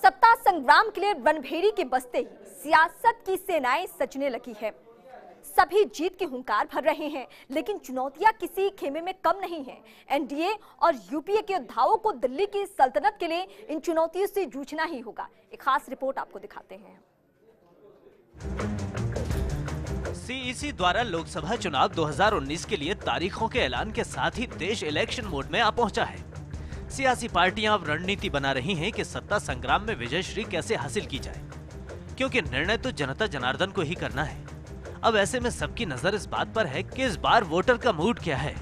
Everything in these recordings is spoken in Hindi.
सत्ता संग्राम के लिए रणभेरी के बजते ही सियासत की सेनाएं सजने लगी है। सभी जीत के हुंकार भर रहे हैं, लेकिन चुनौतियां किसी खेमे में कम नहीं है। एनडीए और यूपीए के योद्धाओं को दिल्ली की सल्तनत के लिए इन चुनौतियों से जूझना ही होगा। एक खास रिपोर्ट आपको दिखाते हैं। सीईसी द्वारा लोकसभा चुनाव 2019 के लिए तारीखों के ऐलान के साथ ही देश इलेक्शन मोड में आ पहुंचा है। सियासी पार्टियां अब रणनीति बना रही हैं कि सत्ता संग्राम में विजयश्री कैसे हासिल की जाए, क्योंकि निर्णय तो जनता जनार्दन को ही करना है। अब ऐसे में सबकी नजर इस बात पर है कि इस बार वोटर का मूड क्या है।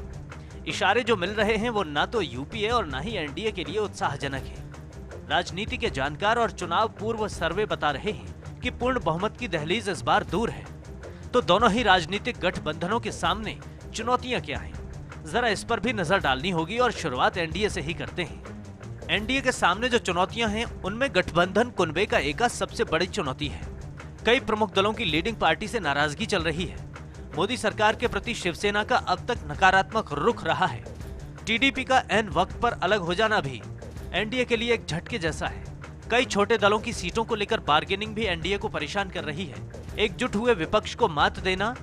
इशारे जो मिल रहे हैं वो ना तो यूपीए और ना ही एनडीए के लिए उत्साहजनक है। राजनीति के जानकार और चुनाव पूर्व सर्वे बता रहे हैं कि पूर्ण बहुमत की दहलीज इस बार दूर है। तो दोनों ही राजनीतिक गठबंधनों के सामने चुनौतियां क्या हैं? जरा इस पर भी नजर डालनी होगी और शुरुआत एनडीए से ही करते हैं। एनडीए के सामने जो चुनौतियां हैं उनमें गठबंधन कुनबे का एका सबसे बड़ी चुनौती है। कई प्रमुख दलों की लीडिंग पार्टी से नाराजगी चल रही है। मोदी सरकार के प्रति शिवसेना का अब तक नकारात्मक रुख रहा है। टीडीपी का ऐन वक्त पर अलग हो जाना भी एनडीए के लिए एक झटके जैसा है। कई छोटे दलों की सीटों को लेकर बार्गेनिंग भी एनडीए को परेशान कर रही है। एकजुट हुए विपक्ष को मात देना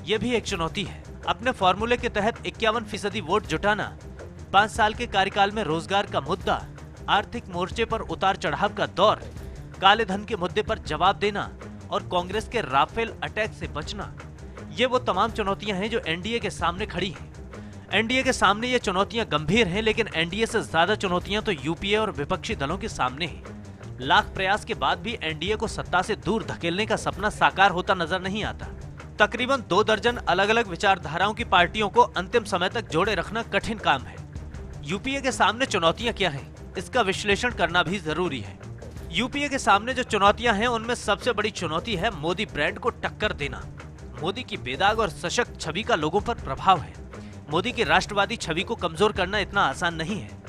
यह भी एक चुनौती है। अपने फॉर्मूले के तहत 51% वोट जुटाना, 5 साल के कार्यकाल में रोजगार का मुद्दा, आर्थिक मोर्चे पर उतार चढ़ाव का दौर, काले धन के मुद्दे पर जवाब देना और कांग्रेस के राफेल अटैक से बचना, ये वो तमाम चुनौतियां हैं जो एनडीए के सामने खड़ी हैं। एनडीए के सामने ये चुनौतियां गंभीर हैं, लेकिन एनडीए से ज्यादा चुनौतियां तो यूपीए और विपक्षी दलों के सामने हैं। लाख प्रयास के बाद भी एनडीए को सत्ता से दूर धकेलने का सपना साकार होता नजर नहीं आता। तकरीबन 2 दर्जन अलग अलग विचारधाराओं की पार्टियों को अंतिम समय तक जोड़े रखना कठिन काम है। यूपीए के सामने चुनौतियां क्या हैं, इसका विश्लेषण करना भी जरूरी है। यूपीए के सामने जो चुनौतियां हैं उनमें सबसे बड़ी चुनौती है मोदी ब्रांड को टक्कर देना। मोदी की बेदाग और सशक्त छवि का लोगों पर प्रभाव है। मोदी की राष्ट्रवादी छवि को कमजोर करना इतना आसान नहीं है।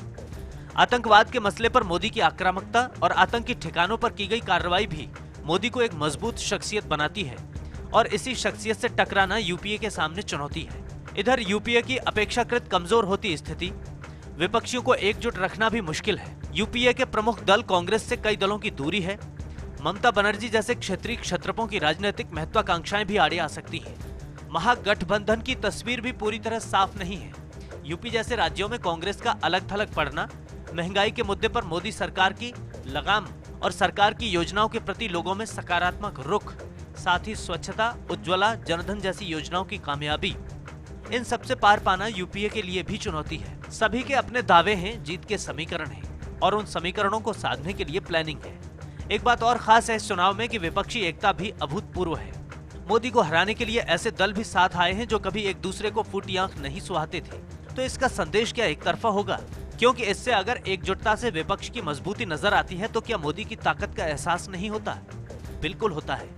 आतंकवाद के मसले पर मोदी की आक्रामकता और आतंकी ठिकानों पर की गई कार्रवाई भी मोदी को एक मजबूत शख्सियत बनाती है, और इसी शख्सियत से टकराना यूपीए के सामने चुनौती है। इधर यूपीए की अपेक्षाकृत कमजोर होती स्थिति, विपक्षियों को एकजुट रखना भी मुश्किल है। यूपीए के प्रमुख दल कांग्रेस से कई दलों की दूरी है। ममता बनर्जी जैसे क्षेत्रीय क्षत्रपों की राजनीतिक महत्वाकांक्षाएं भी आड़े आ सकती हैं। महागठबंधन की तस्वीर भी पूरी तरह साफ नहीं है। यूपी जैसे राज्यों में कांग्रेस का अलग थलग पड़ना, महंगाई के मुद्दे पर मोदी सरकार की लगाम और सरकार की योजनाओं के प्रति लोगों में सकारात्मक रुख, साथ ही स्वच्छता, उज्ज्वला, जनधन जैसी योजनाओं की कामयाबी, इन सबसे पार पाना यूपीए के लिए भी चुनौती है। सभी के अपने दावे हैं, जीत के समीकरण हैं, और उन समीकरणों को साधने के लिए प्लानिंग है। एक बात और खास है इस चुनाव में कि विपक्षी एकता भी अभूतपूर्व है। मोदी को हराने के लिए ऐसे दल भी साथ आए हैं जो कभी एक दूसरे को फूटी आंख नहीं सुहाते थे। तो इसका संदेश क्या एक तरफा होगा? क्योंकि इससे अगर एकजुटता से विपक्ष की मजबूती नजर आती है तो क्या मोदी की ताकत का एहसास नहीं होता? बिल्कुल होता है,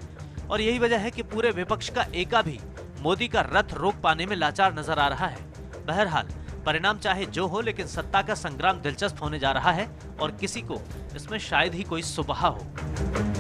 और यही वजह है कि पूरे विपक्ष का एका भी मोदी का रथ रोक पाने में लाचार नजर आ रहा है। बहरहाल परिणाम चाहे जो हो, लेकिन सत्ता का संग्राम दिलचस्प होने जा रहा है और किसी को इसमें शायद ही कोई सुबह हो।